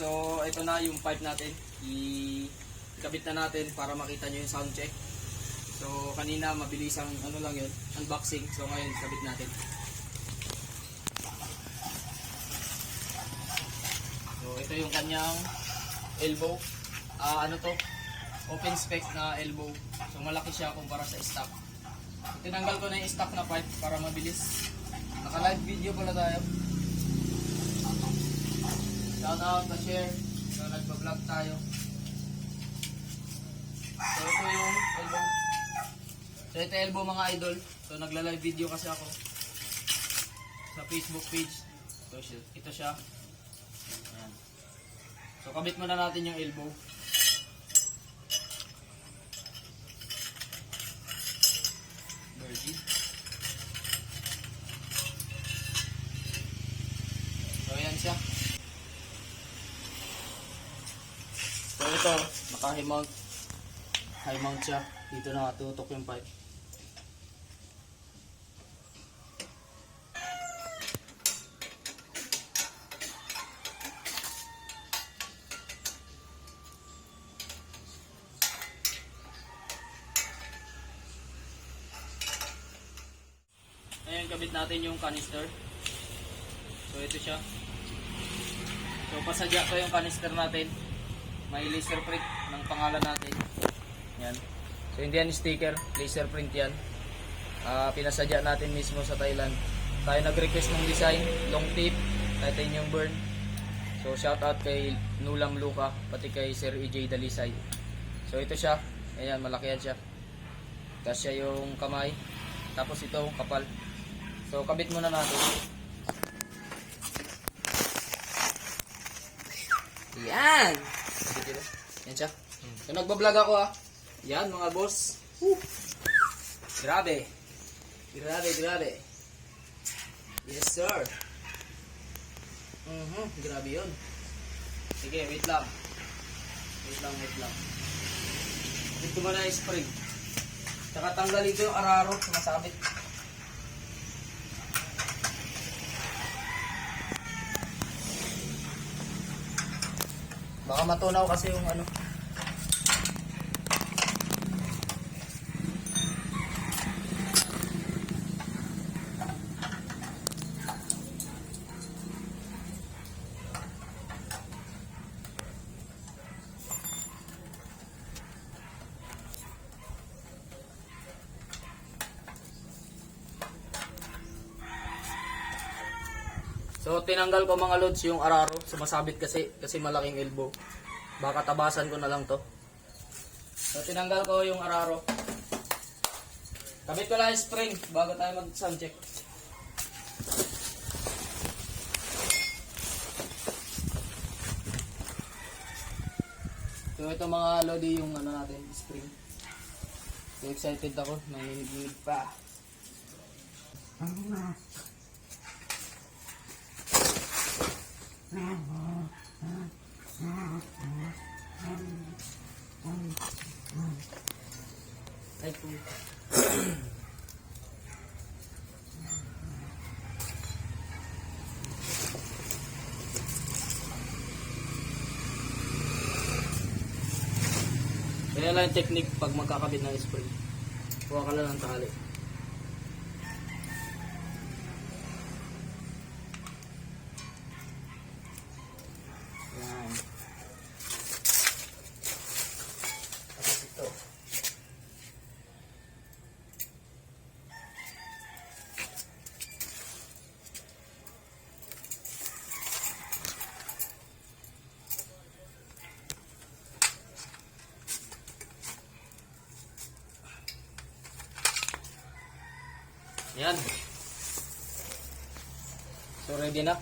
So, ito na yung pipe natin. Ikabit na natin para makita nyo yung sound check. So, kanina mabilis ang ano lang yun, unboxing. So, ngayon ikabit natin. So, ito yung kanyang elbow. Ano to? Open spec na elbow. So, malaki siya kumpara sa stock. Tinanggal ko na yung stock na pipe para mabilis. Naka-live video pala tayo. Shout out na share. So, nagpa-vlog tayo. So, ito yung elbow. So, ito yung elbow mga idol. So, nagla-live video kasi ako sa Facebook page. So, ito siya. Ayan. So, kabit muna natin yung elbow. Virgin. So, ayan siya. So, ito, naka-high mount. High mount siya. Dito nakatutok yung pipe. Ayan, kabit natin yung canister. So, ito siya. So, pasadya ko yung canister natin. May laser print ng pangalan natin. Yan. So, hindi yan sticker. Laser print yan. Pinasadya natin mismo sa Thailand. Tayo nag-request ng design. Long tip. Titanium burn. So, shout out kay Nulam Luka. Pati kay Sir EJ Dalisay. So, ito siya. Ayan, malaki yan siya. Tapos siya yung kamay. Tapos ito, kapal. So, kabit muna natin. Yan! Yan siya. So, nagbablog ako Yan mga boss. Woo! Grabe. Grabe, grabe. Yes sir. Grabe yun. Sige, wait lang. Wait lang. Ito ba na yung spring? Tsaka tanggalin ko yung araro. Sumasabit. Baka matunaw kasi yung ano. So, tinanggal ko mga loads yung araro. Sumasabit kasi malaking elbow. Baka tabasan ko na lang to. So, tinanggal ko yung araro. Kabit ko lang yung spring bago tayo mag-sound check. So, ito mga lodi yung ano natin, spring. So, excited ako. Nanginginig pa. Ay po. Kaya lang yung technique pag magkakabit ng spring. Kuha ka lang ng tali. Yan. Tapos ito. Yan. So, ready na.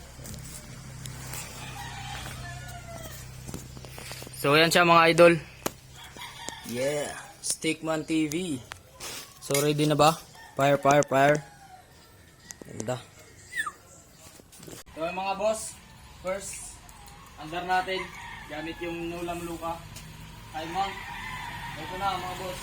So, yan siya mga idol. Yeah. Stickman TV. So, ready na ba? Fire. Ganda. So, mga boss. First, andar natin. Gamit yung Nulam Luka. High mount. Ito na mga boss.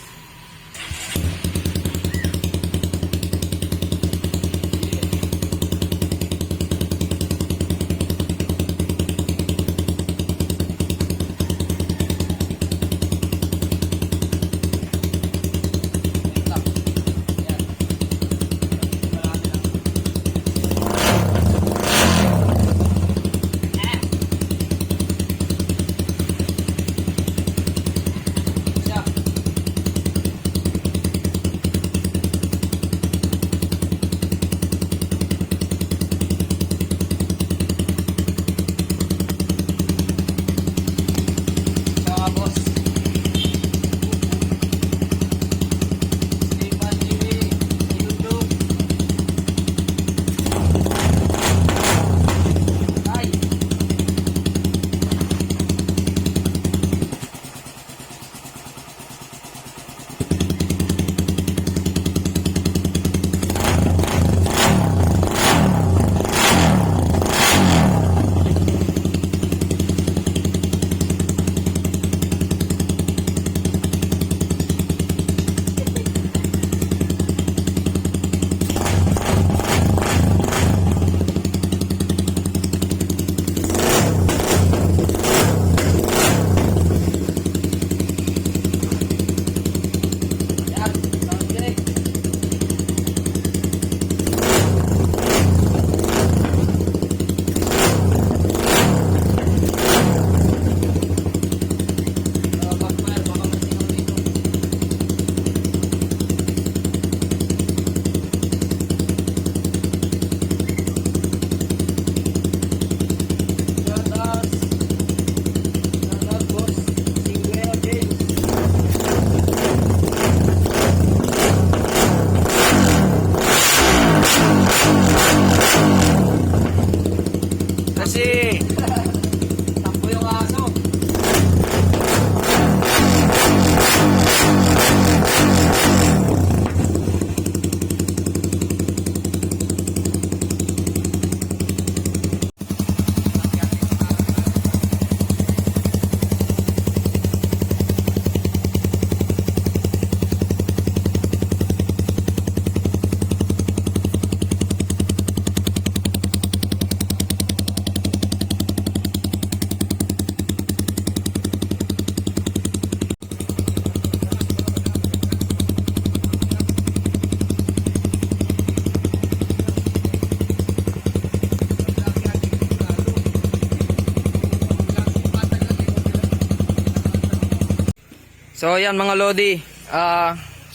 So ayan mga Lodi,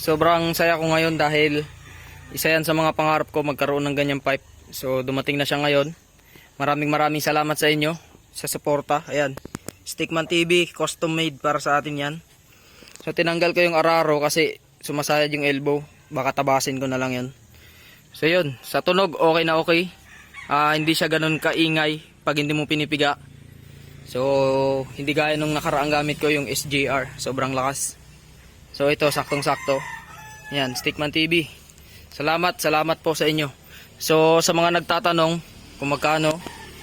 sobrang saya ko ngayon dahil isa yan sa mga pangarap ko magkaroon ng ganyang pipe. So dumating na siya ngayon. Maraming salamat sa inyo sa suporta. Ayan, Stickman TV, custom made para sa atin yan. So tinanggal ko yung araro kasi sumasayad yung elbow. Baka tabasin ko na lang yan. So yun, sa tunog okay na okay. Hindi siya ganun kaingay pag hindi mo pinipiga. So hindi gaya nung nakaraang gamit ko yung SJR, sobrang lakas. So ito saktong sakto. Yan, Stickman TV. Salamat po sa inyo. So sa mga nagtatanong kung magkano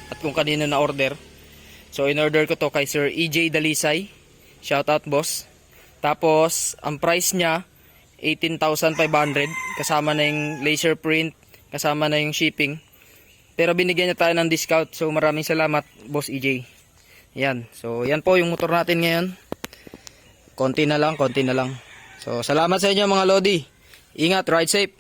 at kung kanino na order. So in order ko to kay Sir EJ Dalisay. Shout out boss. Tapos ang price niya 18,500 kasama na yung laser print, kasama na yung shipping. Pero binigyan niya tayo ng discount. So maraming salamat boss EJ. Yan. So yan po yung motor natin ngayon. Konti na lang. So salamat sa inyo mga Lodi. Ingat, ride safe.